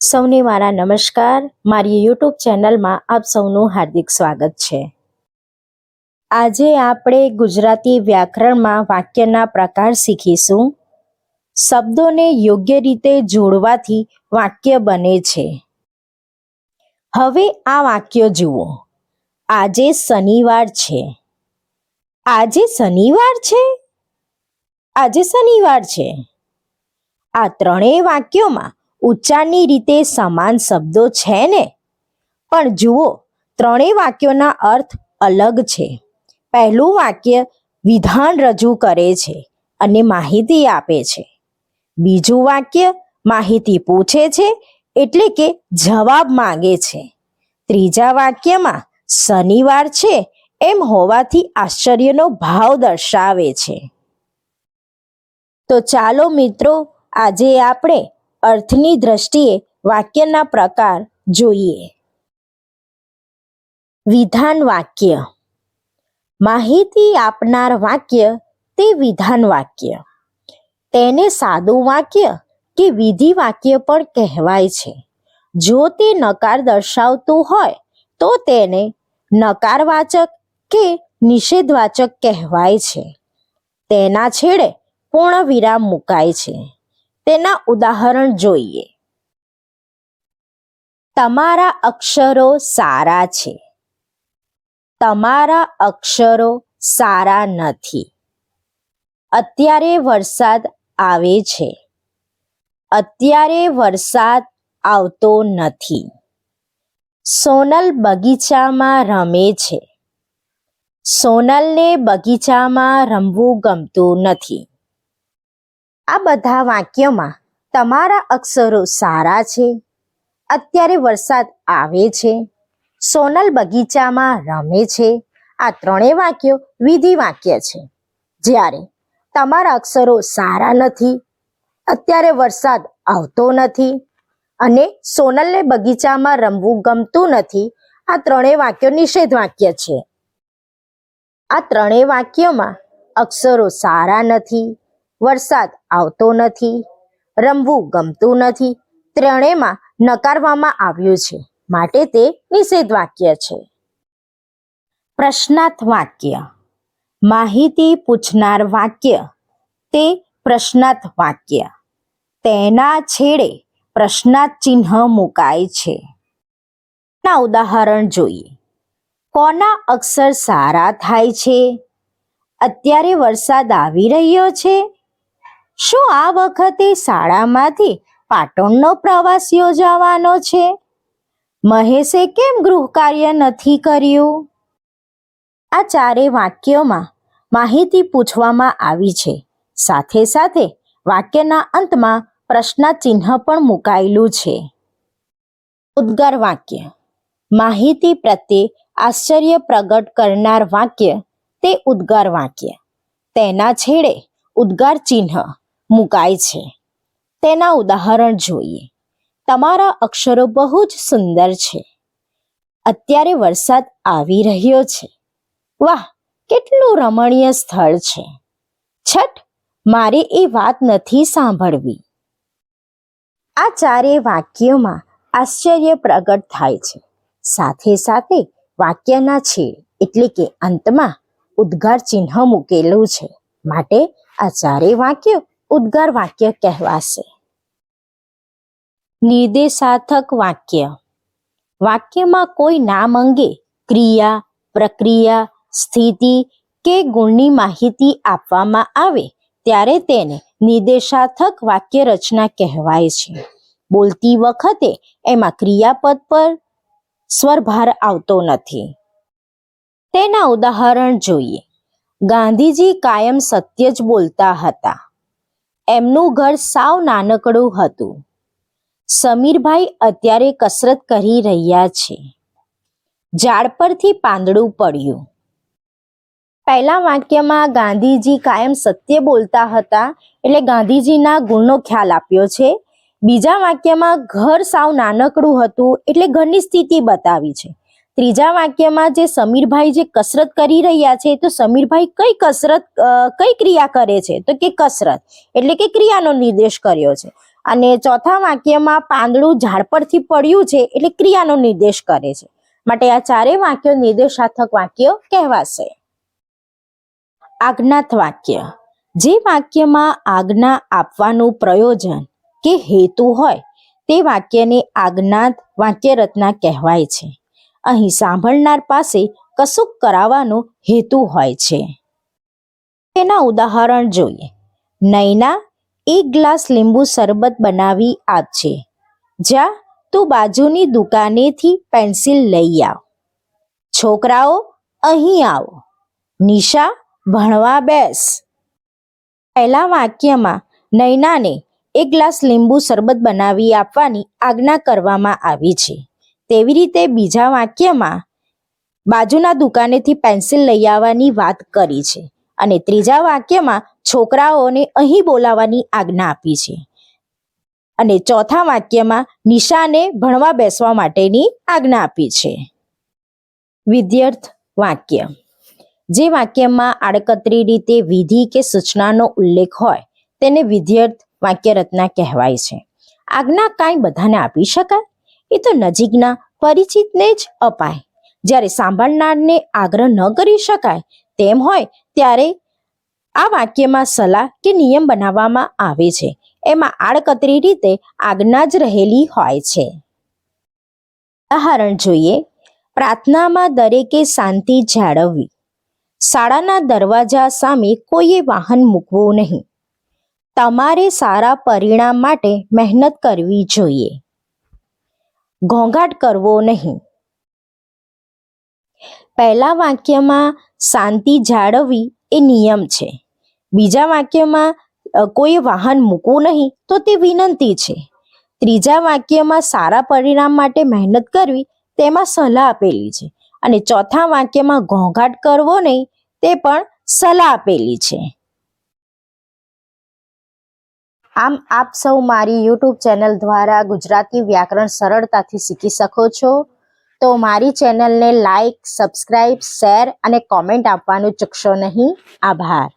સૌને મારા નમસ્કાર. મારી યુટ્યુબ ચેનલમાં આપ સૌનું હાર્દિક સ્વાગત છે. આજે આપણે ગુજરાતી વ્યાકરણમાં વાક્યના પ્રકાર શીખીશું. શબ્દોને યોગ્ય રીતે જોડવાથી વાક્ય બને છે. હવે આ વાક્ય જુઓ. આજે શનિવાર છે. આજે શનિવાર છે. આજે શનિવાર છે. આ ત્રણેય વાક્યોમાં ઉચ્ચારની રીતે સમાન શબ્દો છે ને? પણ જુઓ, ત્રણેય વાક્યોના અર્થ અલગ છે. પહેલું વાક્ય વિધાન રજૂ કરે છે અને માહિતી આપે છે. બીજું વાક્ય માહિતી પૂછે છે એટલે કે જવાબ માંગે છે. ત્રીજા વાક્યમાં શનિવાર છે એમ હોવાથી આશ્ચર્યનો ભાવ દર્શાવે છે. તો ચાલો મિત્રો, આજે આપણે અર્થની દ્રષ્ટિએ વાક્યના પ્રકાર જોઈએ. વિધાન વાક્ય. માહિતી આપનાર વાક્ય તે વિધાન વાક્ય. તેને સાદું વાક્ય કે વિધિ વાક્ય પણ કહેવાય છે. જો તે નકાર દર્શાવતું હોય તો તેને નકારવાચક કે નિષેધવાચક કહેવાય છે. તેના છેડે પૂર્ણ વિરામ મુકાય છે. તેના ઉદાહરણ જોઈએ. તમારા અક્ષરો સારા છે. તમારા અક્ષરો સારા નથી. અત્યારે વરસાદ આવે છે. અત્યારે વરસાદ આવતો નથી. સોનલ બગીચામાં રમે છે. સોનલને બગીચામાં રમવું ગમતું નથી. આ બધા વાક્યોમાં તમારા અક્ષરો સારા છે, અત્યારે વરસાદ આવે છે, સોનલ બગીચામાં રમે છે, આ ત્રણેય વાક્યો વિધિ વાક્ય છે. જ્યારે તમારા અક્ષરો સારા નથી, અત્યારે વરસાદ આવતો નથી અને સોનલને બગીચામાં રમવું ગમતું નથી, આ ત્રણેય વાક્યો નિષેધ વાક્ય છે. આ ત્રણેય વાક્યોમાં અક્ષરો સારા નથી, વરસાદ આવતો નથી, રમવું ગમતું નથી, ત્રણેયમાં નકારવામાં આવ્યું છે, માટે તે નિષેધ વાક્ય છે. પ્રશ્નાર્થ વાક્ય. માહિતી પૂછનાર વાક્ય તે પ્રશ્નાર્થ વાક્ય. તેના છેડે પ્રશ્નાર્થ ચિહ્ન મુકાય છે. ના ઉદાહરણ જોઈએ. કોના અક્ષર સારા થાય છે? અત્યારે વરસાદ આવી રહ્યો છે. શું આ વખતે શાળામાંથી પાટણનો પ્રવાસ યોજાવાનો છે? મહેશે કેમ ગૃહ કાર્ય નથી કર્યું? આ ચારેય વાક્યોમાં માહિતી પૂછવામાં આવી છે. સાથે સાથે વાક્યના અંતમાં પ્રશ્નાર્થ ચિહ્ન પણ મુકાયેલું છે. ઉદ્ગાર વાક્ય. માહિતી પ્રત્યે આશ્ચર્ય પ્રગટ કરનાર વાક્ય તે ઉદ્ગાર વાક્ય. તેના છેડે ઉદ્ગાર ચિહ્ન મુકાય છે. તેના ઉદાહરણ જોઈએ. તમારા અક્ષરો બહુ જ સુંદર છે. અત્યારે વરસાદ આવી રહ્યો છે. વાહ, કેટલું રમણીય સ્થળ છે. છઠ, મારે એ વાત નથી સાંભળવી. આ ચારેય વાક્યોમાં આશ્ચર્ય પ્રગટ થાય છે. સાથે સાથે વાક્યના છેડ એટલે કે અંતમાં ઉદ્ગાર ચિહ્ન મૂકેલું છે, માટે આ ચારેય વાક્યો ઉદ્ગાર વાક્ય કહેવાશે. નિર્દેશાર્થક વાક્ય. વાક્યમાં કોઈ નામ અંગે ક્રિયા, પ્રક્રિયા, સ્થિતિ કે ગુણની માહિતી આપવામાં આવે ત્યારે તેને નિર્દેશાર્થક વાક્ય રચના કહેવાય છે. બોલતી વખતે એમાં ક્રિયાપદ પર સ્વરભાર આવતો નથી. તેના ઉદાહરણ જોઈએ. ગાંધીજી કાયમ સત્ય જ બોલતા હતા. એમનું ઘર સાવ નાનકડું હતું. સમીરભાઈ અત્યારે કસરત કરી રહ્યા છે. ઝાડ પરથી પાંદડું પડ્યું. પહેલા વાક્યમાં ગાંધીજી કાયમ સત્ય બોલતા હતા એટલે ગાંધીજીના ગુણનો ખ્યાલ આપ્યો છે. બીજા વાક્યમાં ઘર સાવ નાનકડું હતું એટલે ઘરની સ્થિતિ બતાવી છે. ત્રીજા વાક્યમાં જે સમીરભાઈ જે કસરત કરી રહ્યા છે, તો સમીરભાઈ કઈ ક્રિયા કરે છે? તો કે કસરત, એટલે કે ક્રિયાનો નિર્દેશ કર્યો છે. અને ચોથા વાક્યમાં પાંદડું ઝાડ પરથી પડ્યું છે એટલે ક્રિયાનો નિર્દેશ કરે છે, માટે આ ચારેય વાક્યો નિર્દેશાર્થક વાક્યો કહેવાશે. આજ્ઞાત વાક્ય. જે વાક્યમાં આજ્ઞા આપવાનું પ્રયોજન કે હેતુ હોય તે વાક્યને આજ્ઞાત વાક્ય રચના કહેવાય છે. અહીં સાંભળનાર પાસે કશુંક કરાવવાનો હેતુ હોય છે. તેના ઉદાહરણ જોઈએ. નૈના, એક ગ્લાસ લીંબુ શરબત બનાવી આપજે. જા, તું બાજુની દુકાનેથી પેન્સિલ લઈ આવ. છોકરાઓ, અહીં આવો. નિશા, ભણવા બેસ. પહેલા વાક્યમાં નૈનાને એક ગ્લાસ લીંબુ શરબત બનાવી આપવાની આજ્ઞા કરવામાં આવી છે. તેવી રીતે બીજા વાક્યમાં બાજુના દુકાનેથી પેન્સિલ લઈ આવવાની વાત કરી છે અને ત્રીજા વાક્યમાં છોકરાઓને અહીં બોલાવવાની આજ્ઞા આપી છે અને ચોથા વાક્યમાં નિશાને ભણવા બેસવા માટેની આજ્ઞા આપી છે. વિધ્યર્થ વાક્ય. જે વાક્યમાં આડકતરી રીતે વિધિ કે સૂચનાનો ઉલ્લેખ હોય તેને વિધ્યર્થ વાક્ય રચના કહેવાય છે. આજ્ઞા કાંઈ બધાને આપી શકાય? એ તો નજીકના પરિચિતને જ અપાય. જ્યારે સાંભળનારને આગ્રહ ન કરી શકાય તેમ હોય ત્યારે આ વાક્યમાં સલાહ કે નિયમ બનાવવામાં આવે છે. એમાં આડકતરી રીતે આજ્ઞા જ રહેલી હોય છે. ઉદાહરણ જોઈએ. પ્રાર્થનામાં દરેકે શાંતિ જાળવવી. શાળાના દરવાજા સામે કોઈએ વાહન મૂકવું નહીં. તમારે સારા પરિણામ માટે મહેનત કરવી જોઈએ. ઘોંઘાટ કરવો નહીં. પહેલા વાક્યમાં શાંતિ જાળવવી એ નિયમ છે. બીજા વાક્યમાં કોઈએ વાહન મૂકવું નહીં તો તે વિનંતી છે. ત્રીજા વાક્યમાં સારા પરિણામ માટે મહેનત કરવી તેમાં સલાહ આપેલી છે અને ચોથા વાક્યમાં ઘોંઘાટ કરવો નહીં તે પણ સલાહ આપેલી છે. આમ આપ સૌ મારી YouTube ચેનલ દ્વારા ગુજરાતી વ્યાકરણ સરળતાથી શીખી શકો છો. તો મારી ચેનલને લાઈક, સબસ્ક્રાઇબ, શેર અને કોમેન્ટ આપવાનું ચૂકશો નહીં. આભાર.